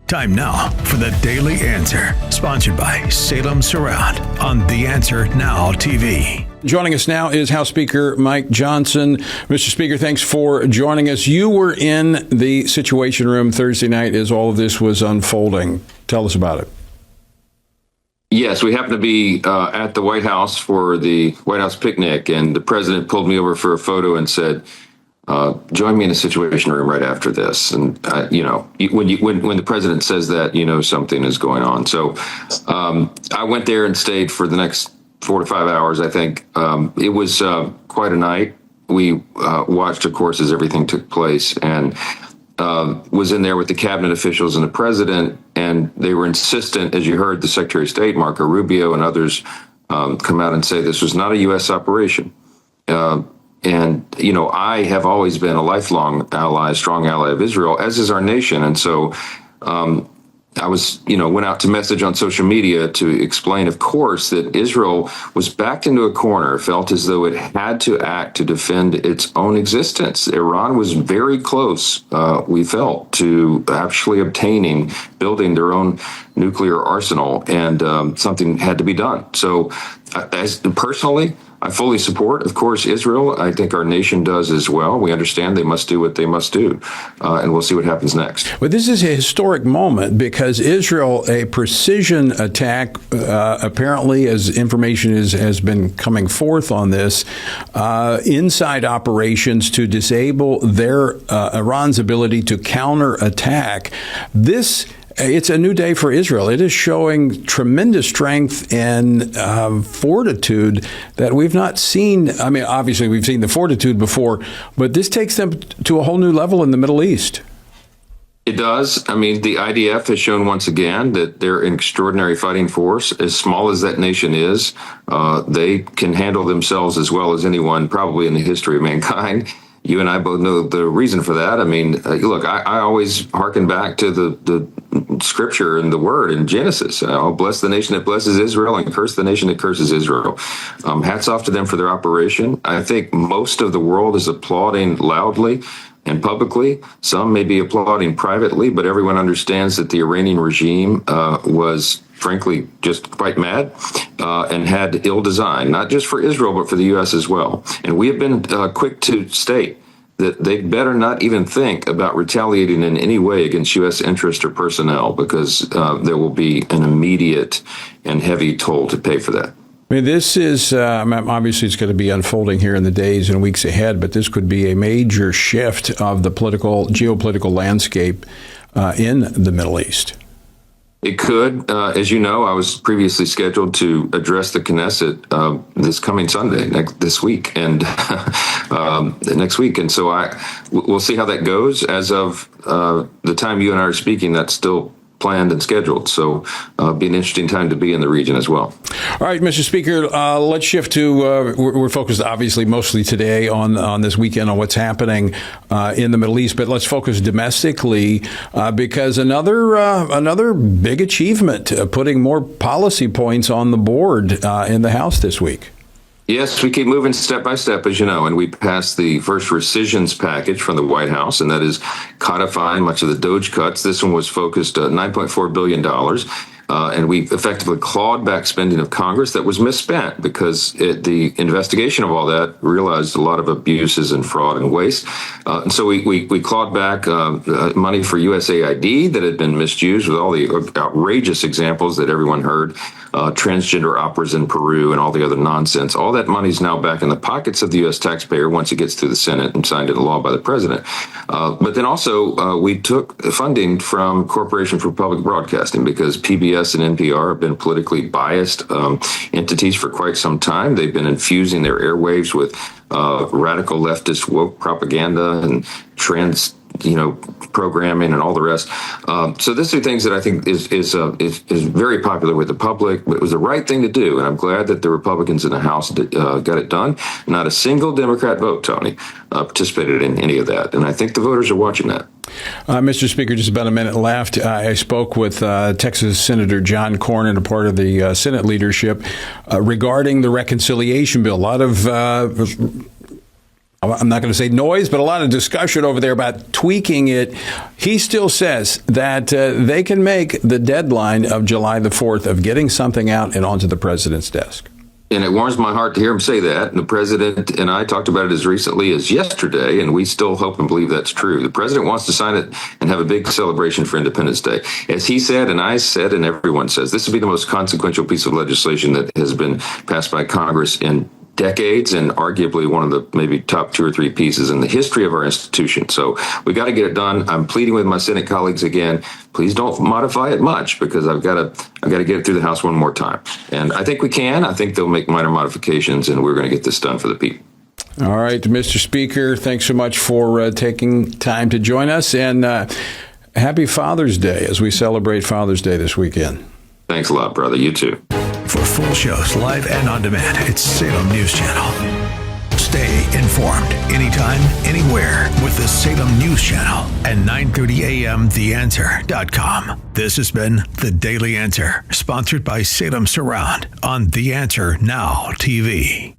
Time now for the Daily Answer, sponsored by Salem Surround on The Answer Now TV. Joining us now is House Speaker Mike Johnson. Mr. Speaker, thanks for joining us. You were in the Situation Room Thursday night as all of this was unfolding. Tell us about it. Yes, we happened to be at the White House for the White House picnic, and the president pulled me over for a photo and said, join me in the Situation Room right after this. And, when the president says that, something is going on. So I went there and stayed for the next 4 to 5 hours, I think. It was quite a night. We watched, of course, as everything took place, and was in there with the cabinet officials and the president, and they were insistent, as you heard the Secretary of State, Marco Rubio, and others come out and say this was not a U.S. operation. And, I have always been a lifelong ally, strong ally of Israel, as is our nation. And so I was, went out to message on social media to explain, of course, that Israel was backed into a corner, felt as though it had to act to defend its own existence. Iran was very close, we felt, to actually building their own nuclear arsenal, and something had to be done. So personally, I fully support, of course, Israel. I think our nation does as well. We understand they must do what they must do, and we'll see what happens next. But this is a historic moment because Israel, a precision attack, apparently, as information has been coming forth on this, inside operations to disable Iran's ability to counterattack. It's a new day for Israel. It is showing tremendous strength and fortitude that we've not seen. I mean, obviously, we've seen the fortitude before, but this takes them to a whole new level in the Middle East. It does. I mean, the IDF has shown once again that they're an extraordinary fighting force. As small as that nation is, they can handle themselves as well as anyone probably in the history of mankind. You and I both know the reason for that. I mean, look, I always hearken back to the scripture and the word in Genesis. I'll bless the nation that blesses Israel and curse the nation that curses Israel. Hats off to them for their operation. I think most of the world is applauding loudly and publicly. Some may be applauding privately, but everyone understands that the Iranian regime was frankly just quite mad and had ill design, not just for Israel, but for the U.S. as well. And we have been quick to state that they better not even think about retaliating in any way against U.S. interest or personnel, because there will be an immediate and heavy toll to pay for that. I mean, this is obviously it's going to be unfolding here in the days and weeks ahead, but this could be a major shift of the geopolitical landscape in the Middle East. It could. As you know, I was previously scheduled to address the Knesset this coming Sunday, next week. And so we'll see how that goes. As of the time you and I are speaking, that's still planned and scheduled. So be an interesting time to be in the region as well. All right, Mr. Speaker, let's shift to, we're focused obviously mostly today on this weekend on what's happening in the Middle East, but let's focus domestically because another big achievement, putting more policy points on the board in the House this week. Yes, we keep moving step by step, as you know, and we passed the first rescissions package from the White House, and that is codifying much of the DOGE cuts. This one was focused at $9.4 billion. And we effectively clawed back spending of Congress that was misspent because the investigation of all that realized a lot of abuses and fraud and waste. And so we clawed back money for USAID that had been misused with all the outrageous examples that everyone heard, transgender operas in Peru and all the other nonsense. All that money is now back in the pockets of the U.S. taxpayer once it gets through the Senate and signed into law by the president. But then also we took funding from Corporation for Public Broadcasting because PBS and NPR have been politically biased entities for quite some time. They've been infusing their airwaves with radical leftist woke propaganda and trans programming and all the rest. So these are things that I think is very popular with the public, but it was the right thing to do. And I'm glad that the Republicans in the House got it done. Not a single Democrat vote, Tony, participated in any of that. And I think the voters are watching that. Mr. Speaker, just about a minute left. I spoke with Texas Senator John Cornyn, a part of the Senate leadership, regarding the reconciliation bill. A lot of I'm not going to say noise, but a lot of discussion over there about tweaking it. He still says that they can make the deadline of July the 4th of getting something out and onto the president's desk. And it warms my heart to hear him say that. And the president and I talked about it as recently as yesterday, and we still hope and believe that's true. The president wants to sign it and have a big celebration for Independence Day. As he said, and I said, and everyone says, this will be the most consequential piece of legislation that has been passed by Congress in decades, and arguably one of the maybe top 2 or 3 pieces in the history of our institution. So we got to get it done. I'm pleading with my Senate colleagues again. Please don't modify it much, because I've got to get it through the House one more time. And I think we can. I think they'll make minor modifications, and we're going to get this done for the people. All right, Mr. Speaker, thanks so much for taking time to join us, and happy Father's Day as we celebrate Father's Day this weekend. Thanks a lot, brother. You too. For full shows, live and on demand, it's Salem News Channel. Stay informed anytime, anywhere with the Salem News Channel and 9:30 a.m. TheAnswer.com. This has been The Daily Answer, sponsored by Salem Surround on The Answer Now TV.